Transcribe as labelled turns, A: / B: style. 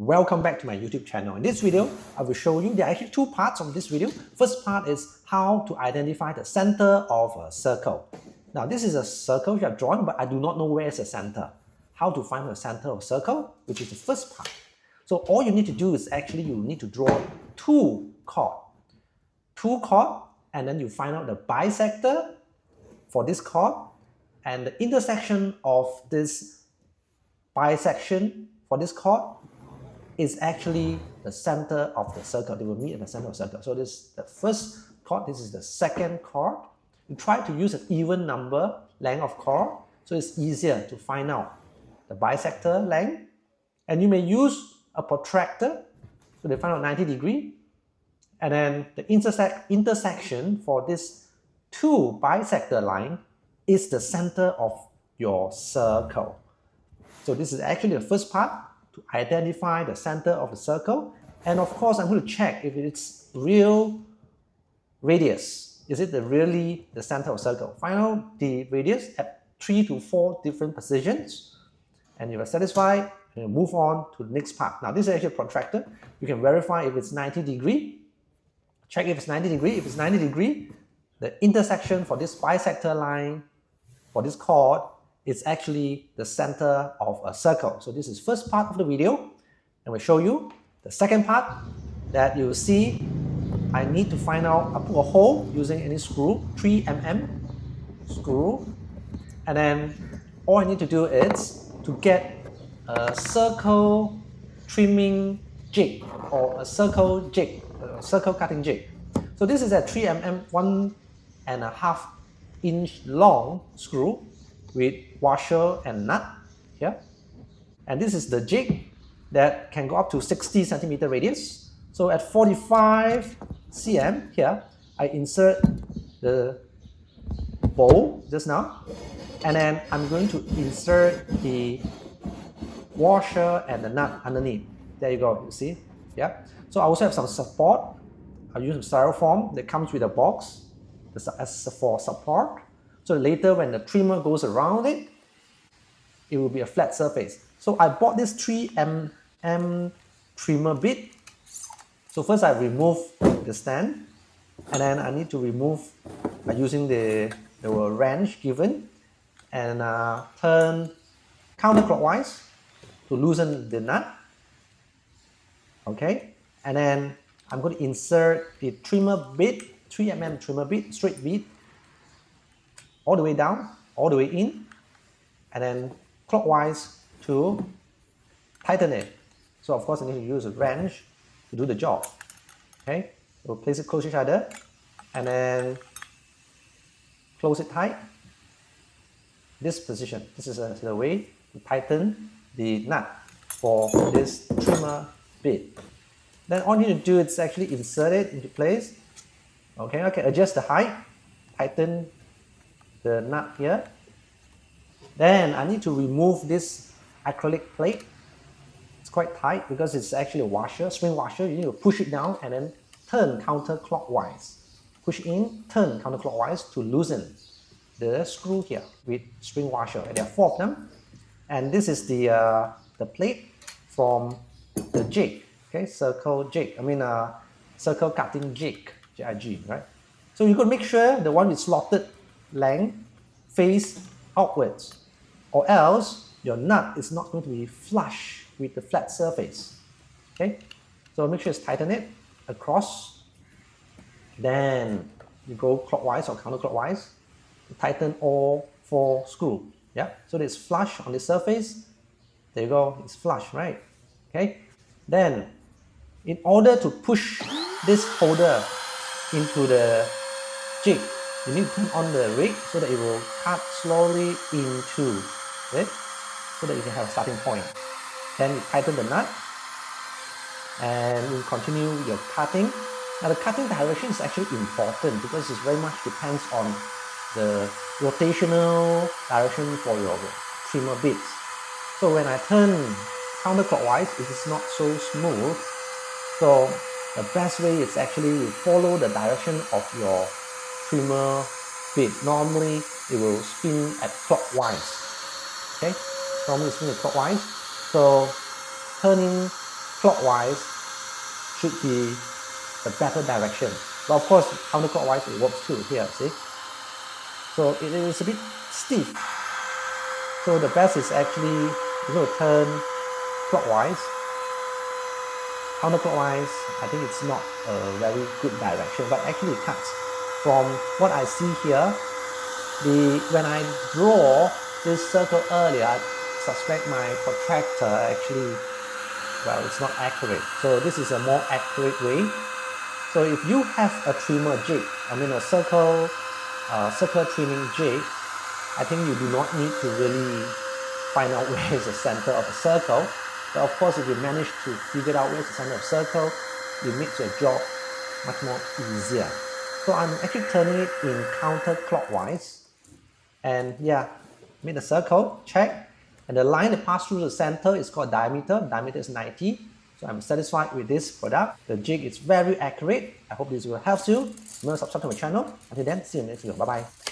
A: Welcome back to my YouTube channel. In this video, I will show you, there are actually two parts of this video. First part is how to identify the center of a circle. Now this is a circle you have drawn, but I do not know where is the center. How to find the center of a circle, which is the first part. So all you need to do is actually you need to draw two chords. And then you find out the bisector for this chord and the intersection of this bisection for this chord is actually the center of the circle. They will meet at the center of the circle. So this is the first chord, this is the second chord. You try to use an even number length of chord, so it's easier to find out the bisector length. And you may use a protractor, so they find out 90 degrees. And then the intersection for this two bisector line is the center of your circle. So this is actually the first part, to identify the center of the circle. And of course, I'm going to check if it's real radius. Is it really the center of the circle? Find out the radius at 3 to 4 different positions. And you are satisfied, and you move on to the next part. Now this is actually a protractor. You can verify if it's 90 degrees. Check if it's 90 degrees. If it's 90 degrees, the intersection for this bisector line, for this chord, is actually the center of a circle. So this is first part of the video, and we'll show you the second part that you will see. I need to find out, I put a hole using any screw, 3mm screw, and then all I need to do is to get a circle trimming jig or a circle jig, a circle cutting jig. So this is a 3mm 1.5 inch long screw with washer and nut here, and this is the jig that can go up to 60 centimeter radius. So at 45 cm here, I insert the bowl just now, and then I'm going to insert the washer and the nut underneath. There you go, you see? Yeah. So I also have some support. I use some styrofoam that comes with a box as for support. So later when the trimmer goes around it, it will be a flat surface. So I bought this 3mm trimmer bit. So first I remove the stand, and then I need to remove by using the wrench given, and turn counterclockwise to loosen the nut. Okay, and then I'm going to insert the trimmer bit, 3mm trimmer bit, straight bit, all the way down, all the way in, and then clockwise to tighten it. So of course I need to use a wrench to do the job. Okay, we'll place it close to each other, and then close it tight. This position, this is the way to tighten the nut for this trimmer bit. Then all you need to do is actually insert it into place. Okay, I can adjust the height, tighten the nut here. Then I need to remove this acrylic plate. It's quite tight because it's actually a washer, spring washer. You need to push it down and then turn counterclockwise. Push in, turn counterclockwise to loosen the screw here with spring washer. And there are 4 of them. And this is the plate from the jig. Okay, circle jig. Circle cutting jig, JIG, right? So you got to make sure the one with slotted length face outwards, or else your nut is not going to be flush with the flat surface. Okay, so make sure you tighten it across. Then you go clockwise or counterclockwise to tighten all 4 screws. Yeah, so it's flush on the surface. There you go, it's flush, right? Okay, then in order to push this holder into the jig, you need to turn on the rig so that it will cut slowly into it, so that you can have a starting point. Then you tighten the nut, and you continue your cutting. Now the cutting direction is actually important because it very much depends on the rotational direction for your trimmer bits. So when I turn counterclockwise, it is not so smooth. So the best way is actually you follow the direction of your trimmer bit. Normally it will spin at clockwise. Okay, normally it's spin at clockwise. So turning clockwise should be the better direction. But of course, counterclockwise it works too here, see? So it is a bit stiff. So the best is actually you know, turn clockwise. Counterclockwise, I think it's not a very good direction, but actually it cuts. From what I see here, when I draw this circle earlier, I suspect my protractor actually, well, it's not accurate. So this is a more accurate way. So if you have a trimmer jig, I mean a circle trimming jig, I think you do not need to really find out where is the center of a circle. But of course, if you manage to figure out where is the center of a circle, it makes your job much more easier. So I'm actually turning it in counterclockwise. And yeah, made a circle, check. And the line that passes through the center is called diameter. Diameter is 90. So I'm satisfied with this product. The jig is very accurate. I hope this will help you. Remember to subscribe to my channel. Until then, see you in the next video. Bye bye.